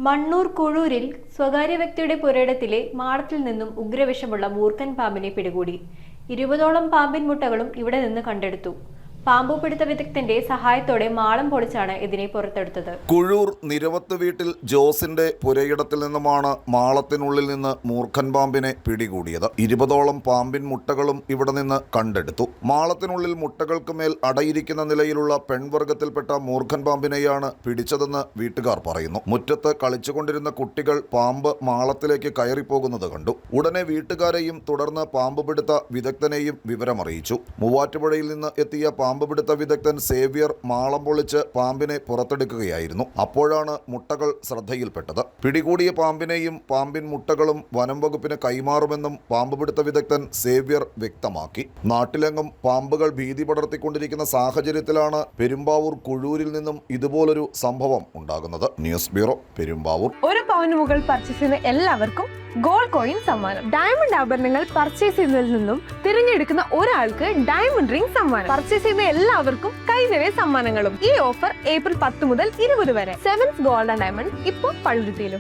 മണ്ണൂർ കുഴൂരിൽ സ്വകാര്യ വ്യക്തിയുടെ പുരയിടത്തിലെ മാളത്തിൽ നിന്നും ഉഗ്രവിഷമുള്ള മൂർഖൻ പാമ്പിനെ പിടികൂടി. 20ഓളം പാമ്പിൻ മുട്ടകളും ഇവിടെ നിന്ന് കണ്ടെടുത്തു. പാമ്പുപിടുത്ത വിദഗ്ധന്റെ സഹായത്തോടെ മാളം പൊളിച്ചാണ് ഇതിനെ പുറത്തെടുത്തത്. കുഴൂർ നിരവത്ത് വീട്ടിൽ ജോസിന്റെ പുരയിടത്തിൽ നിന്നുമാണ് മാളത്തിനുള്ളിൽ നിന്ന് മൂർഖൻ പാമ്പിനെ പിടികൂടിയത്. 20ഓളം പാമ്പിൻ മുട്ടകളും ഇവിടെ നിന്ന് കണ്ടെടുത്തു. മാളത്തിനുള്ളിൽ മുട്ടകൾക്ക് മേൽ അടയിരിക്കുന്ന നിലയിലുള്ള പെൺവർഗത്തിൽപ്പെട്ട മൂർഖൻ പാമ്പിനെയാണ് പിടിച്ചതെന്ന് വീട്ടുകാർ പറയുന്നു. മുറ്റത്ത് കളിച്ചുകൊണ്ടിരുന്ന കുട്ടികൾ പാമ്പ് മാളത്തിലേക്ക് കയറിപ്പോകുന്നത് കണ്ടു. ഉടനെ വീട്ടുകാരെയും തുടർന്ന് പാമ്പുപിടുത്ത വിദഗ്ധനെയും വിവരമറിയിച്ചു. മൂവാറ്റുപുഴയിൽ നിന്ന് എത്തിയ പാമ്പുപിടുത്ത വിദഗ്ധൻ സേവ്യർ മാളം പൊളിച്ച് പാമ്പിനെ പുറത്തെടുക്കുകയായിരുന്നു. അപ്പോഴാണ് മുട്ടകൾ ശ്രദ്ധയിൽപ്പെട്ടത്. പിടികൂടിയ പാമ്പിനെയും പാമ്പിൻ മുട്ടകളും വനം വകുപ്പിന് കൈമാറുമെന്നും പാമ്പുപിടുത്ത വിദഗ്ധൻ സേവ്യർ വ്യക്തമാക്കി. നാട്ടിലെങ്ങും പാമ്പുകൾ ഭീതി പടർത്തിക്കൊണ്ടിരിക്കുന്ന സാഹചര്യത്തിലാണ് പെരുമ്പാവൂർ കുഴൂരിൽ നിന്നും ഇതുപോലൊരു സംഭവം ഉണ്ടാകുന്നത്. News bureau, Perumbavoor. ഒരു പവന് മുകൾ പർച്ചേസ് ചെയ്യുന്ന എല്ലാവർക്കും ഗോൾഡ് കോയിൻ സമ്മാനം. ഡയമണ്ട് ആഭരണങ്ങൾ പർച്ചേസ് ചെയ്യുന്നതിൽ നിന്നും തിരഞ്ഞെടുക്കുന്ന ഒരാൾക്ക് ഡയമണ്ട് റിംഗ് സമ്മാനം. പർച്ചേസ് ചെയ്യുന്ന എല്ലാവർക്കും കൈനിറയെ സമ്മാനങ്ങളും. ഈ ഓഫർ ഏപ്രിൽ 10 മുതൽ 20 വരെ. സെവൻസ് ഗോൾഡ് ആൻഡ് ഡയമണ്ട് ഇപ്പോൾ പള്ളുരുത്തിയിലും.